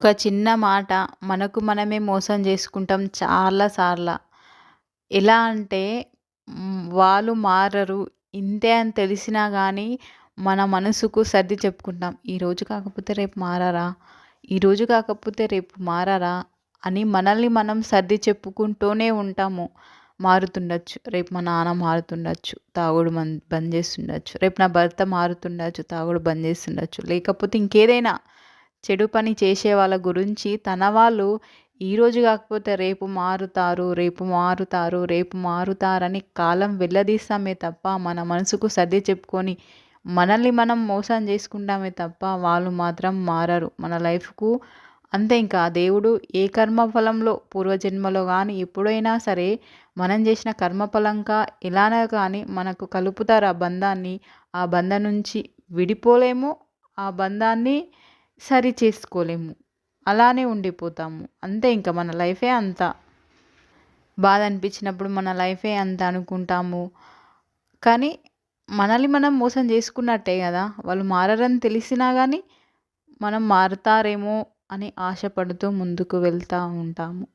ఒక చిన్న మాట మనకు మనమే మోసం చేసుకుంటాం చాలా సార్ల. ఎలా అంటే వాళ్ళు మారరు. ఇంతే అని తెలిసినా గానీ మన మనసుకు సర్ది చెప్పుకుంటాం. ఈరోజు కాకపోతే రేపు మారరా? ఈరోజు కాకపోతే రేపు మారరా? అని మనల్ని మనం సర్ది చెప్పుకుంటూనే ఉంటాము. మారుతుండొచ్చు. రేపు మా నాన్న మారుతుండొచ్చు. తాగుడు బంద్ చేస్తుండొచ్చు. రేపు నా భర్త మారుతుండొచ్చు. తాగుడు బంద్ చేస్తుండొచ్చు. లేకపోతే ఇంకేదైనా చెడు పని చేసే వాళ్ళ గురించి తన వాళ్ళు ఈరోజు కాకపోతే రేపు మారుతారు, రేపు మారుతారు, రేపు మారుతారని కాలం వెళ్లదీస్తామే తప్ప మన మనసుకు సర్ది చెప్పుకొని మనల్ని మనం మోసం చేసుకుంటామే తప్ప వాళ్ళు మాత్రం మారరు. మన లైఫ్‌కు అంతే ఇంకా దేవుడు ఏ కర్మ ఫలంలో పూర్వజన్మలో గానీ ఎప్పుడైనా సరే మనం చేసిన కర్మఫలంగా ఎలానే కానీ మనకు కలుపుతారు ఆ బంధాన్ని. ఆ బంధం నుంచి విడిపోలేము. ఆ బంధాన్ని సరి చేసుకోలేము. అలానే ఉండిపోతాము. అంతే ఇంక మన లైఫే అంత. బాధ అనిపించినప్పుడు మన లైఫే అంత అనుకుంటాము. కానీ మనల్ని మనం మోసం చేసుకున్నట్టే గదా! వాళ్ళు మారరని తెలిసినా గానీ మనం మారతారేమో అని ఆశపడుతూ ముందుకు వెళ్తా ఉంటాము.